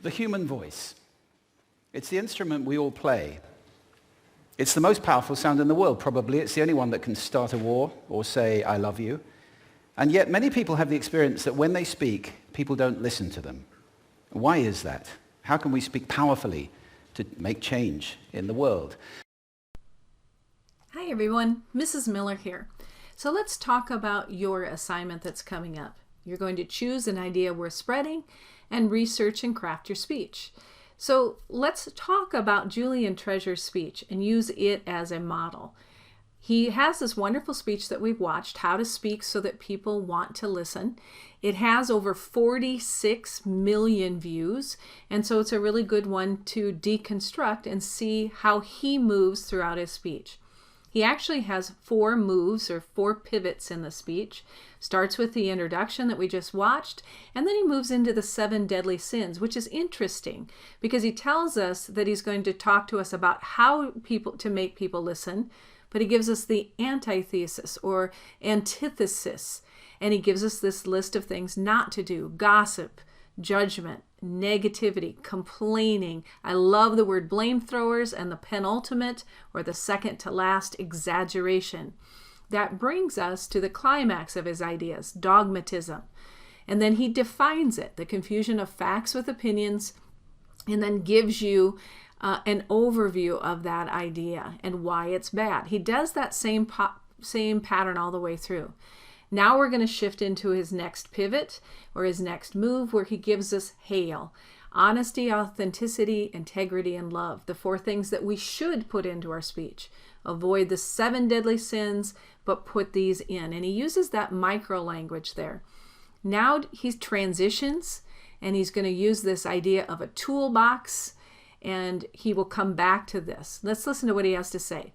The human voice. It's the instrument we all play. It's the most powerful sound in the world, probably. It's the only one that can start a war or say, I love you. And yet many people have the experience that when they speak, people don't listen to them. Why is that? How can we speak powerfully to make change in the world? Hi everyone, Mrs. Miller here. So let's talk about your assignment that's coming up. You're going to choose an idea worth spreading and research and craft your speech. So let's talk about Julian Treasure's speech and use it as a model. He has this wonderful speech that we've watched, How to Speak So That People Want to Listen. It has over 46 million views, and so it's a really good one to deconstruct and see how he moves throughout his speech. He actually has 4 moves or 4 pivots in the speech. Starts with the introduction that we just watched, and then he moves into the 7 deadly sins, which is interesting because he tells us that he's going to talk to us about how to make people listen, but he gives us the antithesis or antithesis, and he gives us this list of things not to do: gossip, judgment, negativity, complaining. I love the word blame throwers, and the penultimate or the second to last, exaggeration. That brings us to the climax of his ideas, dogmatism. And then he defines it, the confusion of facts with opinions, and then gives you an overview of that idea and why it's bad. He does that same pattern all the way through. Now we're going to shift into his next pivot or his next move, where he gives us HAIL: honesty, authenticity, integrity, and love. The 4 things that we should put into our speech. Avoid the 7 deadly sins, but put these in. And he uses that micro language there. Now he transitions, and he's going to use this idea of a toolbox, and he will come back to this. Let's listen to what he has to say.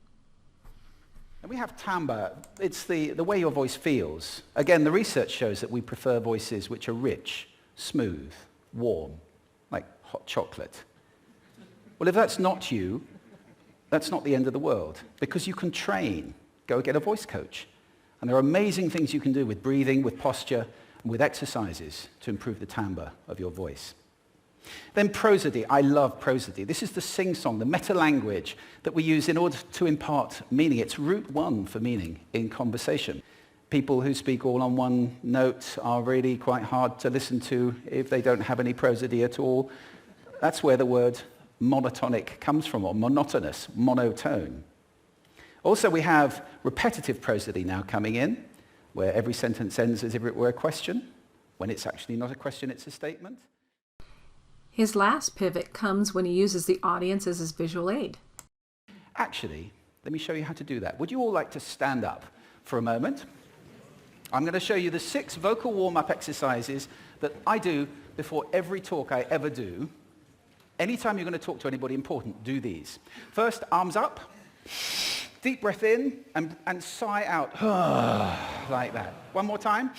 And we have timbre. It's the way your voice feels. Again, the research shows that we prefer voices which are rich, smooth, warm, like hot chocolate. Well, if that's not you, that's not the end of the world, because you can train. Go get a voice coach. And there are amazing things you can do with breathing, with posture, and with exercises to improve the timbre of your voice. Then prosody. I love prosody. This is the sing-song, the meta-language that we use in order to impart meaning. It's route 1 for meaning in conversation. People who speak all on one note are really quite hard to listen to if they don't have any prosody at all. That's where the word monotonic comes from, or monotonous, monotone. Also, we have repetitive prosody now coming in, where every sentence ends as if it were a question, when it's actually not a question, it's a statement. His last pivot comes when he uses the audience as his visual aid. Actually, let me show you how to do that. Would you all like to stand up for a moment? I'm going to show you the 6 vocal warm-up exercises that I do before every talk I ever do. Anytime you're going to talk to anybody important, do these. First, arms up, deep breath in, and sigh out, like that. One more time.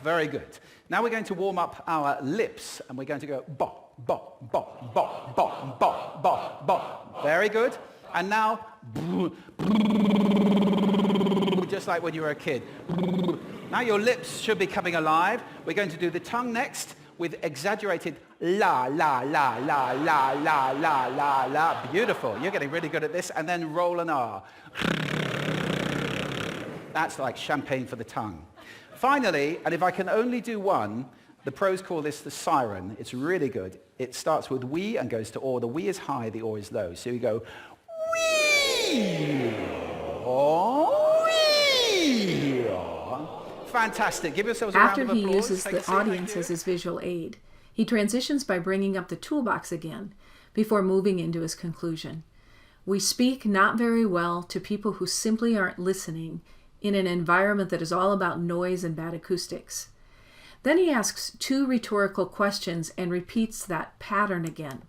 Very good. Now we're going to warm up our lips, and we're going to go bop, bop, bop, bop, bop, bop, bop, bop. Very good. And now, just like when you were a kid. Now your lips should be coming alive. We're going to do the tongue next with exaggerated la, la, la, la, la, la, la, la, la. Beautiful. You're getting really good at this. And then roll an R. That's like champagne for the tongue. Finally, and if I can only do one, the pros call this the siren. It's really good. It starts with we and goes to or. The we is high, the or is low. So you go wee, or, wee. Fantastic. Give yourselves a round of applause. After he uses the audience as his visual aid, he transitions by bringing up the toolbox again before moving into his conclusion. We speak not very well to people who simply aren't listening in an environment that is all about noise and bad acoustics. Then he asks 2 rhetorical questions and repeats that pattern again.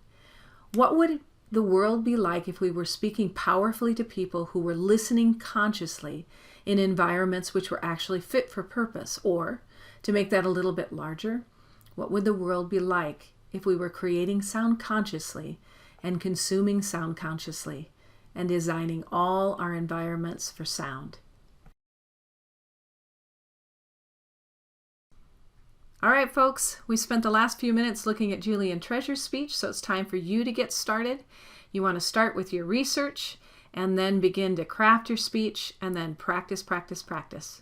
What would the world be like if we were speaking powerfully to people who were listening consciously in environments which were actually fit for purpose? Or, to make that a little bit larger, what would the world be like if we were creating sound consciously and consuming sound consciously and designing all our environments for sound? All right, folks, we spent the last few minutes looking at Julian Treasure's speech, so it's time for you to get started. You want to start with your research and then begin to craft your speech and then practice, practice, practice.